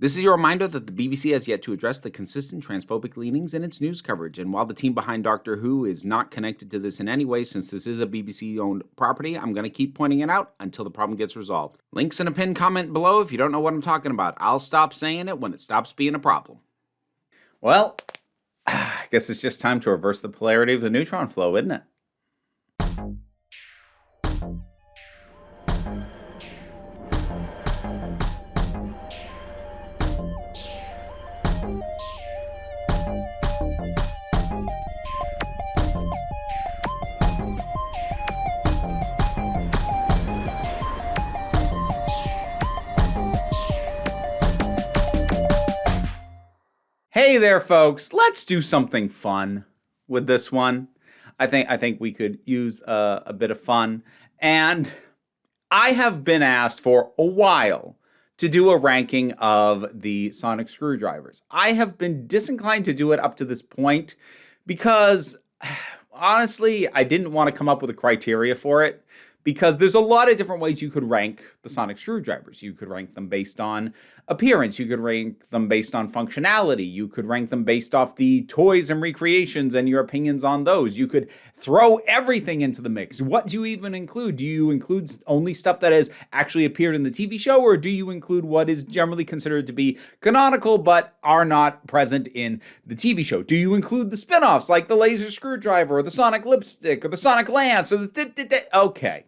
This is your reminder that the BBC has yet to address the consistent transphobic leanings in its news coverage, and while the team behind Doctor Who is not connected to this in any way since this is a BBC-owned property, I'm going to keep pointing it out until the problem gets resolved. Links in a pinned comment below if you don't know what I'm talking about. I'll stop saying it when it stops being a problem. Well, I guess it's just time to reverse the polarity of the neutron flow, isn't it? Hey there, folks. Let's do something fun with this one. I think we could use a bit of fun. And I have been asked for a while to do a ranking of the sonic screwdrivers. I have been disinclined to do it up to this point because, honestly, I didn't want to come up with a criteria for it. Because there's a lot of different ways you could rank the sonic screwdrivers. You could rank them based on appearance. You could rank them based on functionality. You could rank them based off the toys and recreations and your opinions on those. You could throw everything into the mix. What do you even include? Do you include only stuff that has actually appeared in the TV show, or do you include what is generally considered to be canonical but are not present in the TV show? Do you include the spin-offs like the laser screwdriver or the sonic lipstick or the sonic lance or the okay.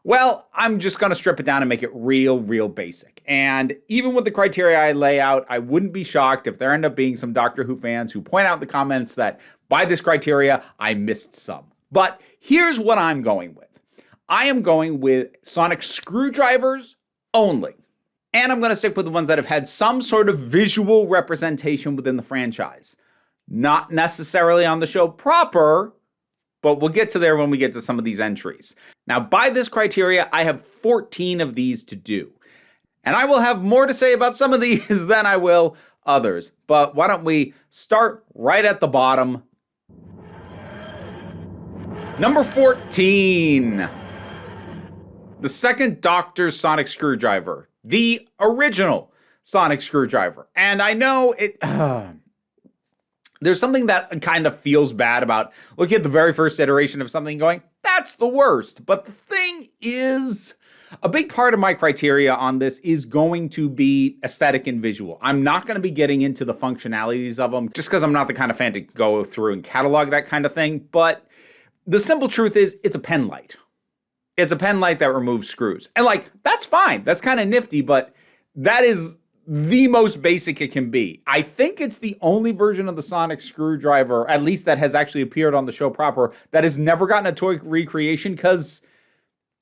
Well, I'm just going to strip it down and make it real basic. And even with the criteria I lay out, I wouldn't be shocked if there end up being some Doctor Who fans who point out in the comments that by this criteria, I missed some. But here's what I'm going with. I am going with sonic screwdrivers only. And I'm going to stick with the ones that have had some sort of visual representation within the franchise. Not necessarily on the show proper, but we'll get to there when we get to some of these entries. Now, by this criteria, I have 14 of these to do. And I will have more to say about some of these than I will others. But why don't we start right at the bottom. Number 14. The second Doctor's sonic screwdriver. The original sonic screwdriver. And I know it... There's something that kind of feels bad about looking at the very first iteration of something going, that's the worst. But the thing is, a big part of my criteria on this is going to be aesthetic and visual. I'm not going to be getting into the functionalities of them just because I'm not the kind of fan to go through and catalog that kind of thing. But the simple truth is it's a pen light. It's a pen light that removes screws. And that's fine. That's kind of nifty, but that is the most basic it can be. I think it's the only version of the sonic screwdriver, at least that has actually appeared on the show proper, that has never gotten a toy recreation because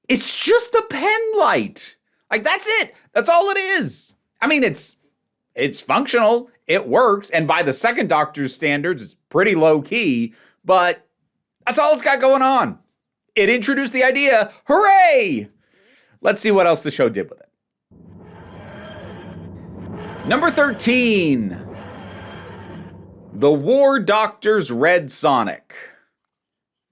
it's just a pen light. That's it. That's all it is. I mean, it's functional. It works. And by the second Doctor's standards, it's pretty low key, but that's all it's got going on. It introduced the idea. Hooray! Let's see what else the show did with it. Number 13, the War Doctor's Red Sonic.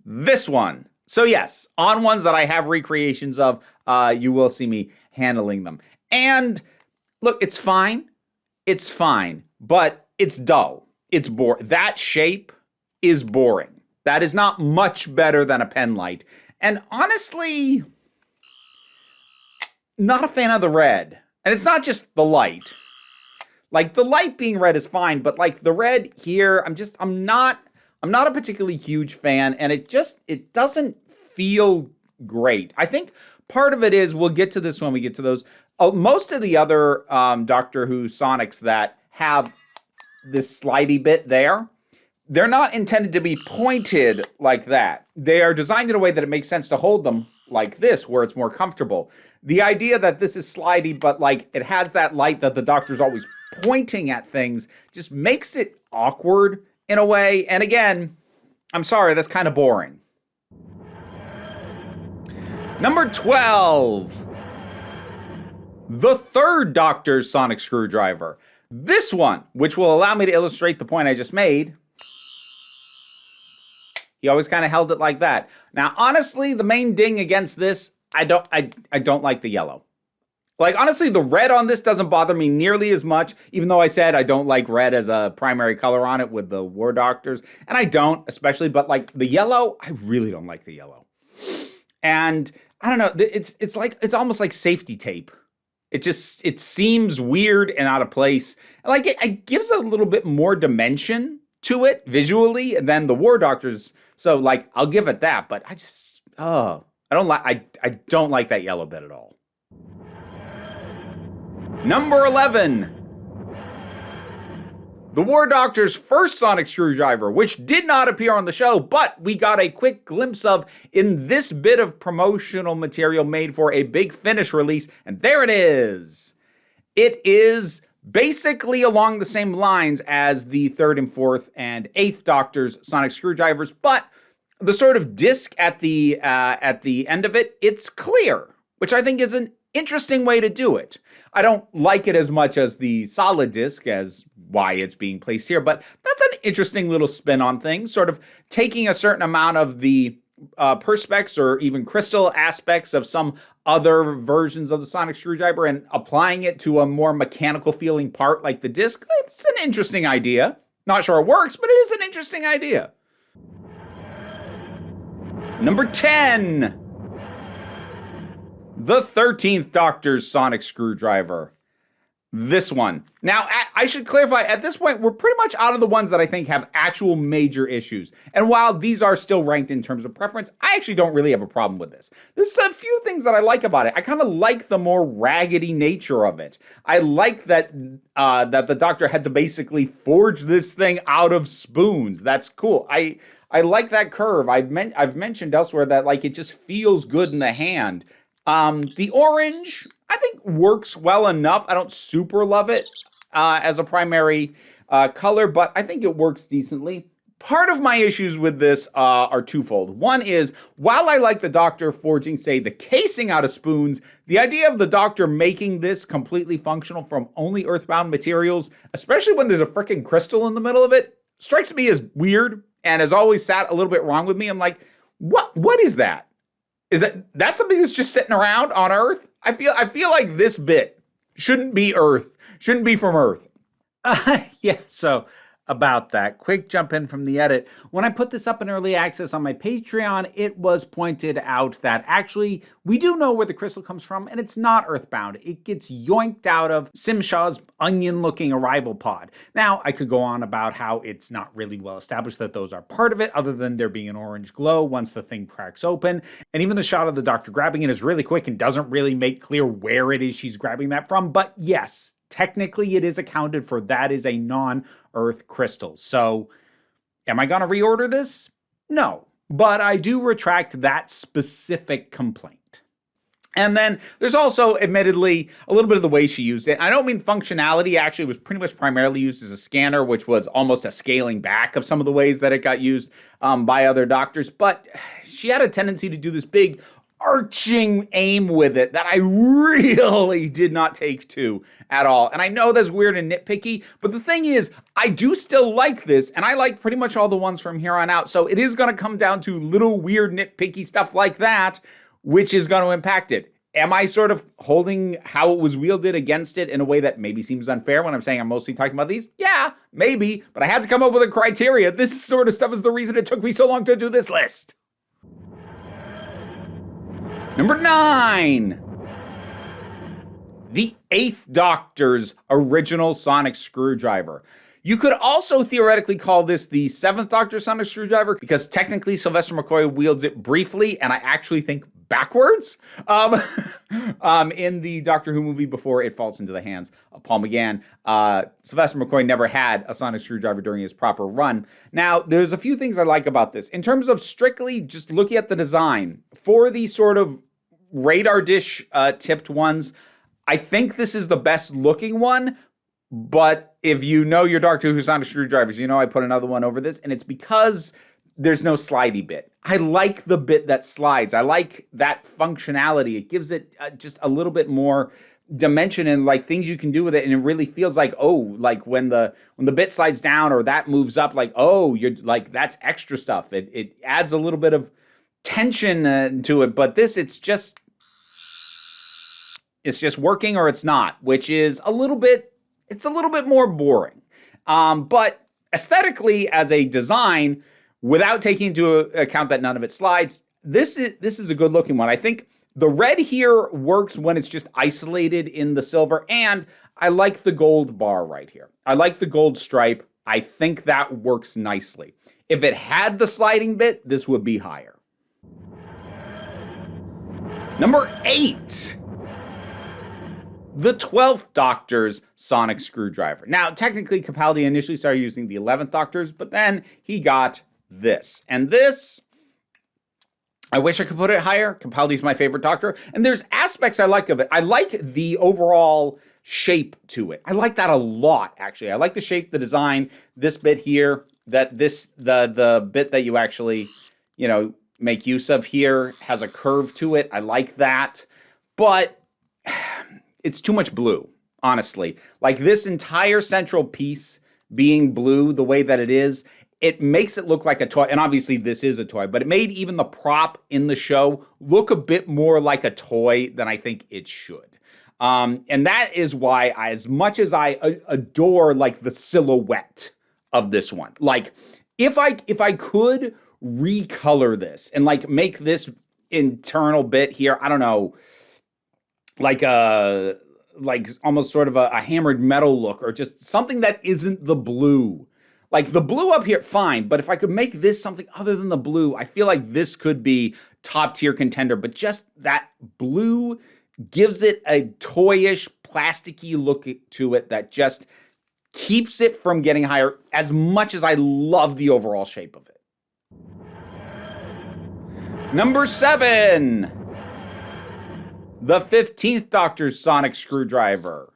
This one. So yes, on ones that I have recreations of, you will see me handling them. And look, it's fine. It's fine, but it's dull. It's boring. That shape is boring. That is not much better than a pen light. And honestly, not a fan of the red. And it's not just the light. The light being red is fine, but the red here, I'm not a particularly huge fan, and it doesn't feel great. I think part of it is, we'll get to this when we get to those. Most of the other Doctor Who Sonics that have this slidey bit there, they're not intended to be pointed like that. They are designed in a way that it makes sense to hold them like this, where it's more comfortable. The idea that this is slidey, but it has that light that the Doctor's always pointing at things just makes it awkward in a way. And again, I'm sorry, that's kind of boring. Number 12. The third Doctor's sonic screwdriver. This one, which will allow me to illustrate the point I just made. He always kind of held it like that. Now, honestly, the main ding against this, I don't like the yellow. Like, honestly, the red on this doesn't bother me nearly as much, even though I said I don't like red as a primary color on it with the War Doctors. And I don't, especially, but like the yellow, I really don't like the yellow. And I don't know, it's almost like safety tape. It seems weird and out of place. Like it gives a little bit more dimension to it visually than the War Doctors. So like I'll give it that, but I don't like that yellow bit at all. Number 11. The War Doctor's first sonic screwdriver, which did not appear on the show, but we got a quick glimpse of in this bit of promotional material made for a Big Finish release, and there it is. It is basically along the same lines as the 3rd and 4th and 8th Doctor's sonic screwdrivers, but the sort of disc at the end of it, it's clear, which I think is an interesting way to do it. I don't like it as much as the solid disc, as why it's being placed here, but that's an interesting little spin on things, sort of taking a certain amount of the perspex or even crystal aspects of some other versions of the sonic screwdriver and applying it to a more mechanical feeling part like the disc. It's an interesting idea. Not sure it works, but it is an interesting idea. Number 10. The 13th Doctor's sonic screwdriver. This one. Now, I should clarify, at this point, we're pretty much out of the ones that I think have actual major issues. And while these are still ranked in terms of preference, I actually don't really have a problem with this. There's a few things that I like about it. I kind of like the more raggedy nature of it. I like that that the Doctor had to basically forge this thing out of spoons. That's cool. I like that curve. I've mentioned elsewhere that like it just feels good in the hand. The orange, I think, works well enough. I don't super love it as a primary color, but I think it works decently. Part of my issues with this are twofold. One is, while I like the Doctor forging, say, the casing out of spoons, the idea of the Doctor making this completely functional from only earthbound materials, especially when there's a freaking crystal in the middle of it, strikes me as weird and has always sat a little bit wrong with me. I'm like, what is that? Is that something that's just sitting around on Earth? I feel like this bit shouldn't be Earth, shouldn't be from Earth. Yeah, so about that, quick jump in from the edit. When I put this up in early access on my Patreon, it was pointed out that actually we do know where the crystal comes from, and it's not earthbound. It gets yoinked out of Simshaw's onion-looking arrival pod. Now, I could go on about how it's not really well established that those are part of it, other than there being an orange glow once the thing cracks open. And even the shot of the Doctor grabbing it is really quick and doesn't really make clear where it is she's grabbing that from. But yes, technically it is accounted for. That is a non-Earth crystal. So am I going to reorder this? No, but I do retract that specific complaint. And then there's also, admittedly, a little bit of the way she used it. I don't mean functionality. Actually, it was pretty much primarily used as a scanner, which was almost a scaling back of some of the ways that it got used by other Doctors. But she had a tendency to do this big arching aim with it that I really did not take to at all. And I know that's weird and nitpicky, but the thing is, I do still like this, and I like pretty much all the ones from here on out. So it is going to come down to little weird nitpicky stuff like that, which is going to impact it. Am I sort of holding how it was wielded against it in a way that maybe seems unfair when I'm saying I'm mostly talking about these? Yeah, maybe, but I had to come up with a criteria. This sort of stuff is the reason it took me so long to do this list. Number 9. The 8th Doctor's original sonic screwdriver. You could also theoretically call this the 7th Doctor's sonic screwdriver because technically Sylvester McCoy wields it briefly, and I actually think backwards in the Doctor Who movie before it falls into the hands of Paul McGann. Sylvester McCoy never had a sonic screwdriver during his proper run. Now, there's a few things I like about this. In terms of strictly just looking at the design, for the sort of radar dish tipped ones, I think this is the best looking one. But if you know your Doctor Who sonic screwdrivers, you know I put another one over this, and it's because there's no slidey bit. I like the bit that slides. I like that functionality. It gives it just a little bit more dimension and like things you can do with it, and it really feels like, oh, like when the bit slides down or that moves up, like, oh, you're like, that's extra stuff. It adds a little bit of tension to it. But this, it's just It's just working or it's not, which is it's a little bit more boring. But aesthetically, as a design, without taking into account that none of it slides, this is a good looking one. I think the red here works when it's just isolated in the silver, and I like the gold bar right here. I like the gold stripe. I think that works nicely. If it had the sliding bit, this would be higher. Number 8. The 12th Doctor's sonic screwdriver. Now, technically, Capaldi initially started using the 11th Doctor's, but then he got this. And this, I wish I could put it higher. Capaldi's my favorite Doctor. And there's aspects I like of it. I like the overall shape to it. I like that a lot, actually. I like the shape, the design, this bit here, the bit that you actually, make use of here has a curve to it. I like that. But it's too much blue, honestly. Like this entire central piece being blue the way that it is, it makes it look like a toy. And obviously this is a toy, but it made even the prop in the show look a bit more like a toy than I think it should. And that is why as much as I adore like the silhouette of this one, like if I could recolor this and like make this internal bit here, I don't know, like almost sort of a hammered metal look, or just something that isn't the blue. Like the blue up here, fine, but if I could make this something other than the blue, I feel like this could be top tier contender, but just that blue gives it a toyish, plasticky look to it that just keeps it from getting higher, as much as I love the overall shape of it. Number 7. The 15th Doctor's sonic screwdriver.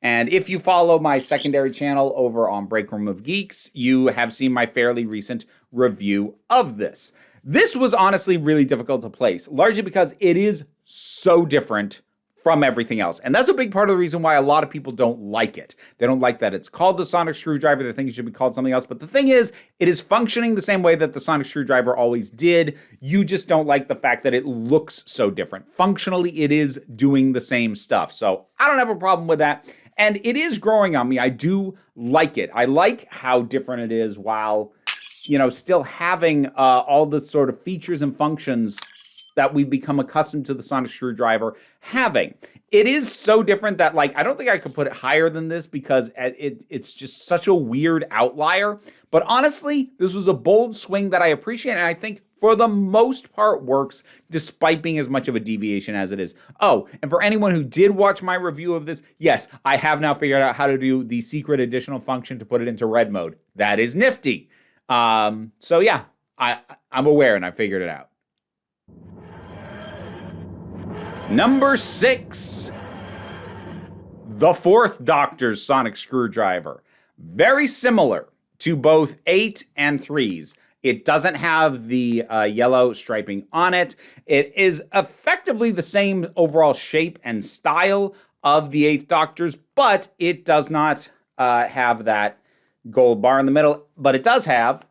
And if you follow my secondary channel over on Break Room of Geeks, you have seen my fairly recent review of this. This was honestly really difficult to place, largely because it is so different from everything else. And that's a big part of the reason why a lot of people don't like it. They don't like that it's called the sonic screwdriver. They think it should be called something else. But the thing is, it is functioning the same way that the sonic screwdriver always did. You just don't like the fact that it looks so different. Functionally, it is doing the same stuff. So I don't have a problem with that. And it is growing on me. I do like it. I like how different it is while, still having all the sort of features and functions that we've become accustomed to the sonic screwdriver having. It is so different that, I don't think I could put it higher than this because it's just such a weird outlier. But honestly, this was a bold swing that I appreciate, and I think for the most part works, despite being as much of a deviation as it is. Oh, and for anyone who did watch my review of this, yes, I have now figured out how to do the secret additional function to put it into red mode. That is nifty. So yeah, I'm aware and I figured it out. Number 6, the 4th Doctor's sonic screwdriver. Very similar to both 8 and 3's. It doesn't have the yellow striping on it. It is effectively the same overall shape and style of the 8th Doctor's, but it does not have that gold bar in the middle, but it does have.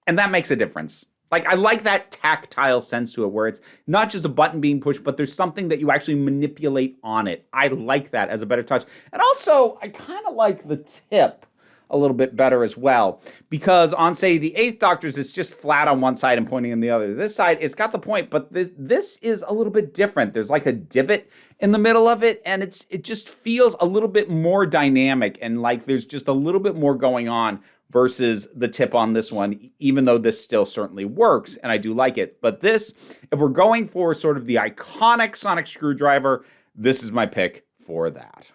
And that makes a difference. I like that tactile sense to it where it's not just a button being pushed, but there's something that you actually manipulate on it. I like that as a better touch. And also, I kind of like the tip a little bit better as well. Because on, say, the 8th Doctor's, it's just flat on one side and pointing on the other. This side, it's got the point, but this is a little bit different. There's like a divot in the middle of it, and it just feels a little bit more dynamic, and like there's just a little bit more going on versus the tip on this one, even though this still certainly works, and I do like it. But this, if we're going for sort of the iconic sonic screwdriver, this is my pick for that.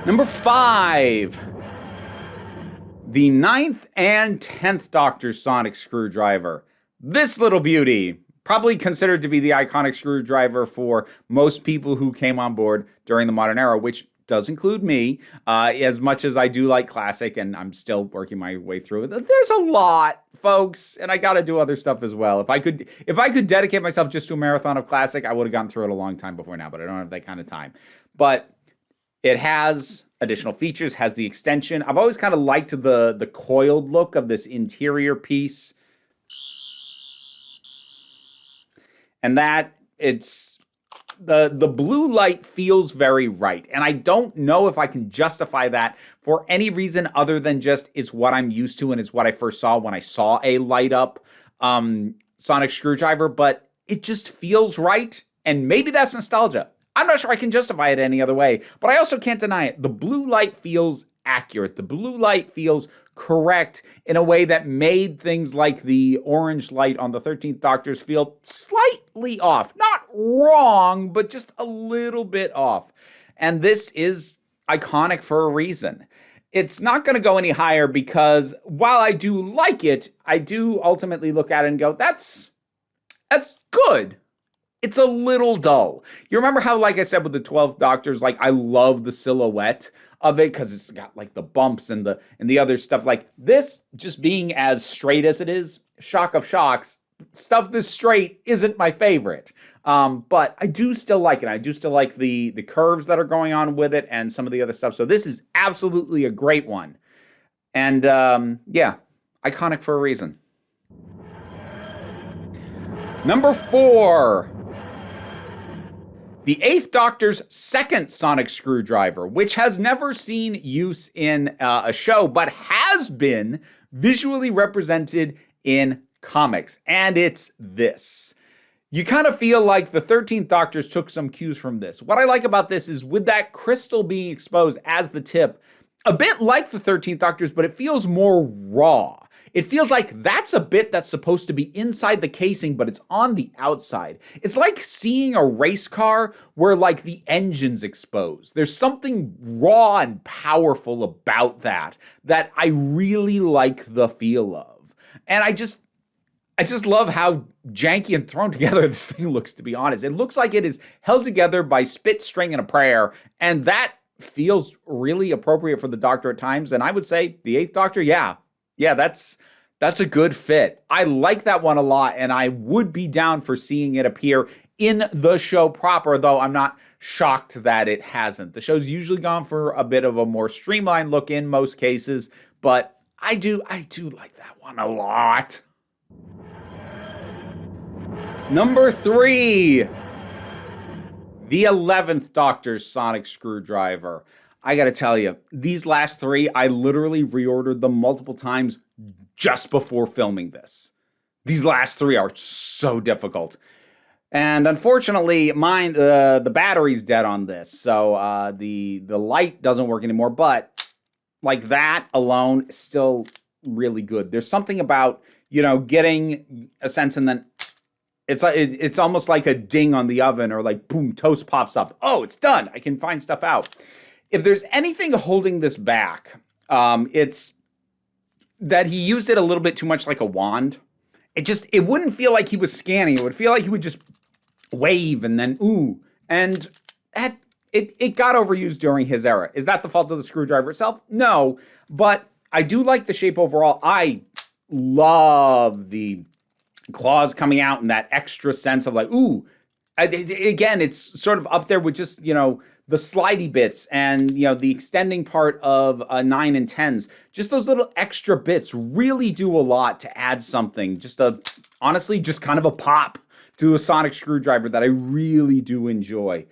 Number 5, the 9th and 10th Doctor's sonic screwdriver. This little beauty, probably considered to be the iconic screwdriver for most people who came on board during the modern era, which does include me, as much as I do like classic, and I'm still working my way through it. There's a lot, folks, and I got to do other stuff as well. If I could dedicate myself just to a marathon of classic, I would have gone through it a long time before now, but I don't have that kind of time. But it has additional features, has the extension. I've always kind of liked the coiled look of this interior piece. And that it's the blue light feels very right. And I don't know if I can justify that for any reason other than just it's what I'm used to and it's what I first saw when I saw a light up sonic screwdriver, but it just feels right. And maybe that's nostalgia. I'm not sure I can justify it any other way, but I also can't deny it. The blue light feels accurate. The blue light feels correct in a way that made things like the orange light on the 13th Doctor's feel slightly off. Not wrong, but just a little bit off. And this is iconic for a reason. It's not going to go any higher because while I do like it, I do ultimately look at it and go, that's good. It's a little dull. You remember how, like I said, with the 12th Doctors, like I love the silhouette of it because it's got like the bumps and the other stuff. Like this, just being as straight as it is, shock of shocks, stuff this straight isn't my favorite. But I do still like it. I do still like the curves that are going on with it and some of the other stuff. So this is absolutely a great one. And yeah, iconic for a reason. Number 4. The 8th Doctor's second sonic screwdriver, which has never seen use in a show, but has been visually represented in comics. And it's this. You kind of feel like the 13th Doctors took some cues from this. What I like about this is with that crystal being exposed as the tip, a bit like the 13th Doctors, but it feels more raw. It feels like that's a bit that's supposed to be inside the casing, but it's on the outside. It's like seeing a race car where like the engine's exposed. There's something raw and powerful about that I really like the feel of. And I just love how janky and thrown together this thing looks, to be honest. It looks like it is held together by spit, string, and a prayer, and that feels really appropriate for the Doctor at times. And I would say the 8th Doctor, yeah, that's a good fit. I like that one a lot, and I would be down for seeing it appear in the show proper, though I'm not shocked that it hasn't. The show's usually gone for a bit of a more streamlined look in most cases, but I do like that one a lot. Number 3, the 11th Doctor's sonic screwdriver. I gotta tell you, these last 3, I literally reordered them multiple times just before filming this. These last 3 are so difficult. And unfortunately, mine, the battery's dead on this, so the light doesn't work anymore, but like that alone is still really good. There's something about, getting a sense and then it's almost like a ding on the oven or like boom, toast pops up. Oh, it's done. I can find stuff out. If there's anything holding this back, it's that he used it a little bit too much like a wand. It wouldn't feel like he was scanning. It would feel like he would just wave and then ooh. And it got overused during his era. Is that the fault of the screwdriver itself? No, but I do like the shape overall. I love the claws coming out and that extra sense of like, ooh. Again, it's sort of up there with just, the slidey bits and, the extending part of 9 and 10s. Just those little extra bits really do a lot to add something. Honestly, just kind of a pop to a sonic screwdriver that I really do enjoy.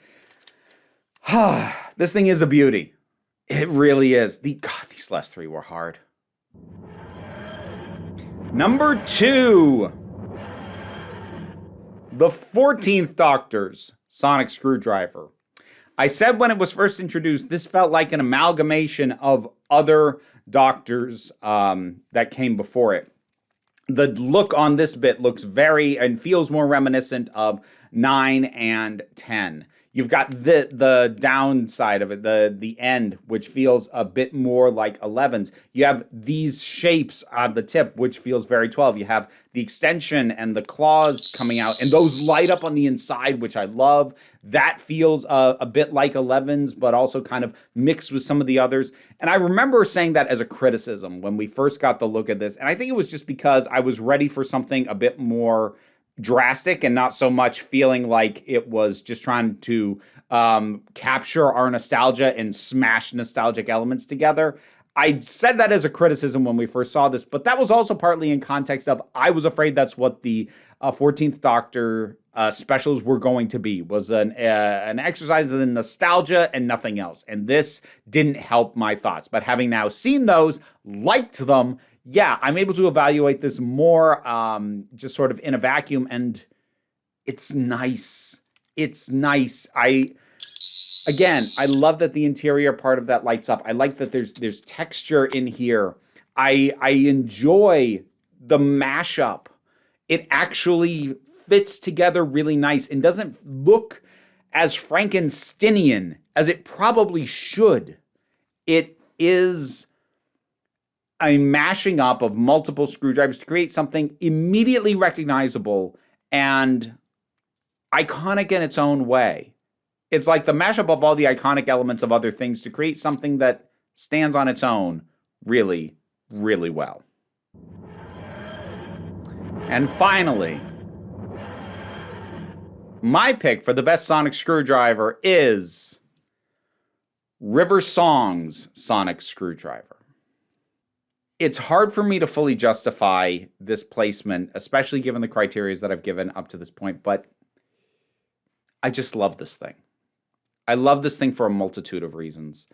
This thing is a beauty. It really is. These last 3 were hard. Number 2. The 14th Doctor's sonic screwdriver. I said when it was first introduced, this felt like an amalgamation of other Doctors that came before it. The look on this bit looks and feels more reminiscent of 9 and 10. You've got the downside of it, the end, which feels a bit more like 11s. You have these shapes on the tip, which feels very 12. You have the extension and the claws coming out, and those light up on the inside, which I love. That feels a bit like 11s, but also kind of mixed with some of the others. And I remember saying that as a criticism when we first got the look at this. And I think it was just because I was ready for something a bit more drastic and not so much feeling like it was just trying to capture our nostalgia and smash nostalgic elements together. I said that as a criticism when we first saw this, but that was also partly in context of I was afraid that's what the 14th Doctor specials were going to be, was an exercise in nostalgia and nothing else. And this didn't help my thoughts. But having now seen those, liked them, yeah, I'm able to evaluate this more just sort of in a vacuum, and it's nice. It's nice. I love that the interior part of that lights up. I like that there's texture in here. I enjoy the mashup. It actually fits together really nice and doesn't look as Frankensteinian as it probably should. It is a mashing up of multiple screwdrivers to create something immediately recognizable and iconic in its own way. It's like the mashup of all the iconic elements of other things to create something that stands on its own really, really well. And finally, my pick for the best sonic screwdriver is River Song's sonic screwdriver. It's hard for me to fully justify this placement, especially given the criteria that I've given up to this point, but I just love this thing. I love this thing for a multitude of reasons.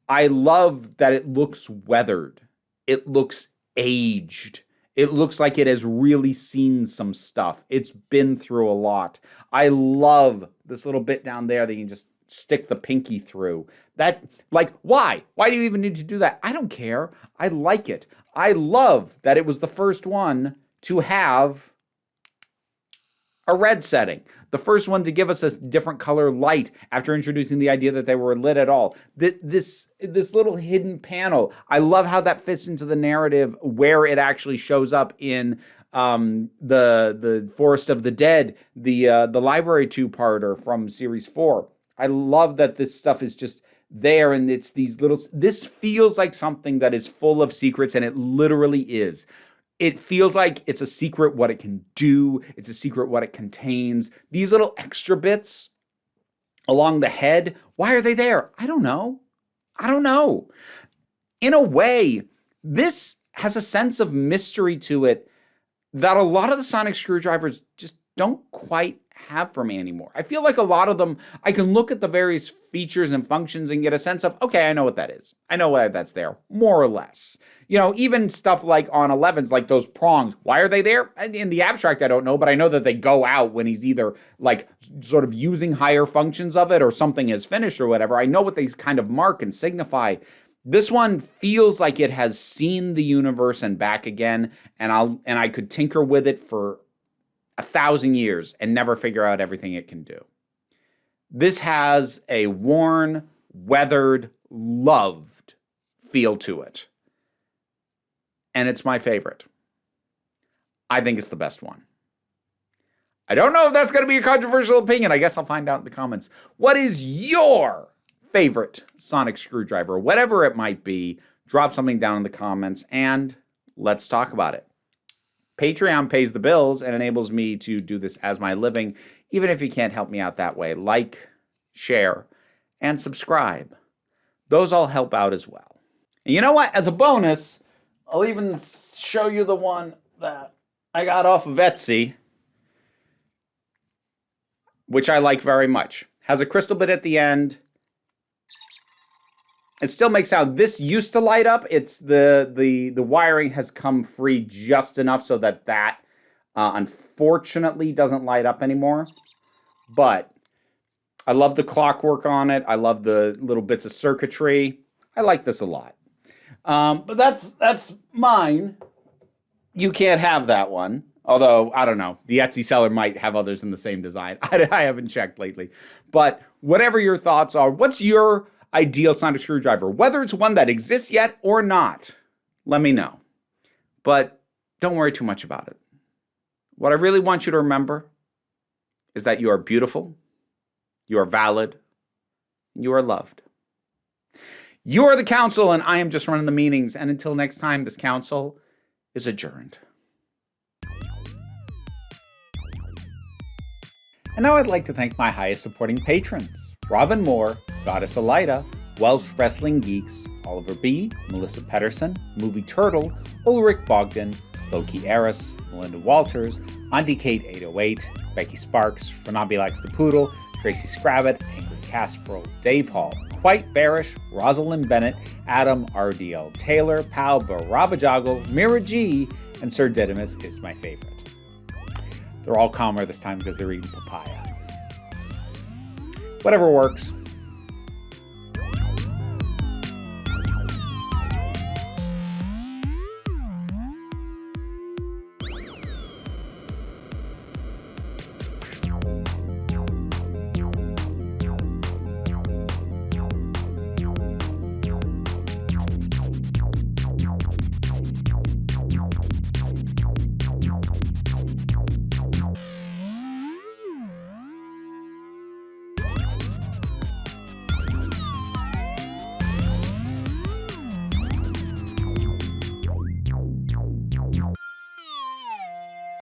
I love that it looks weathered. It looks aged. It looks like it has really seen some stuff. It's been through a lot. I love this little bit down there that you can just stick the pinky through. That, like, why? Why do you even need to do that? I don't care. I like it. I love that it was the first one to have a red setting. The first one to give us a different color light after introducing the idea that they were lit at all. This little hidden panel, I love how that fits into the narrative where it actually shows up in the Forest of the Dead, the Library two-parter from Series 4. I love that this stuff is just there, and it's these little... This feels like something that is full of secrets, and it literally is. It feels like it's a secret what it can do. It's a secret what it contains. These little extra bits along the head, why are they there? I don't know. In a way, this has a sense of mystery to it that a lot of the sonic screwdrivers just don't quite have for me anymore. I feel like a lot of them, I can look at the various features and functions and get a sense of, okay, I know what that is. I know why that's there, more or less. You know, even stuff like on 11s, like those prongs, why are they there? In the abstract, I don't know, but I know that they go out when he's either like sort of using higher functions of it or something is finished or whatever. I know what they kind of mark and signify. This one feels like it has seen the universe and back again, and I could tinker with it for 1,000 years and never figure out everything it can do. This has a worn, weathered, loved feel to it. And it's my favorite. I think it's the best one. I don't know if that's going to be a controversial opinion. I guess I'll find out in the comments. What is your favorite sonic screwdriver? Whatever it might be, drop something down in the comments and let's talk about it. Patreon pays the bills and enables me to do this as my living, even if you can't help me out that way. Like, share, and subscribe. Those all help out as well. And you know what? As a bonus, I'll even show you the one that I got off of Etsy, which I like very much. Has a crystal bit at the end. It still makes sound. This used to light up. It's the wiring has come free just enough so that unfortunately doesn't light up anymore. But I love the clockwork on it. I love the little bits of circuitry. I like this a lot. But that's mine. You can't have that one. Although, I don't know. The Etsy seller might have others in the same design. I haven't checked lately. But whatever your thoughts are, what's your ideal sonic screwdriver? Whether it's one that exists yet or not, let me know. But don't worry too much about it. What I really want you to remember is that you are beautiful, you are valid, you are loved. You are the council, and I am just running the meetings. And until next time, this council is adjourned. And now I'd like to thank my highest supporting patrons: Robin Moore, Goddess Elida, Welsh Wrestling Geeks, Oliver B., Melissa Pedersen, Movie Turtle, Ulrich Bogdan, Loki Eris, Melinda Walters, Andy Kate 808, Becky Sparks, Renabi Likes the Poodle, Tracy Scrabbit, Angry Casperl, Dave Hall, Quite Bearish, Rosalind Bennett, Adam RDL Taylor, Pal Barabajoggle, Mira G, and Sir Didymus is my favorite. They're all calmer this time because they're eating papaya. Whatever works.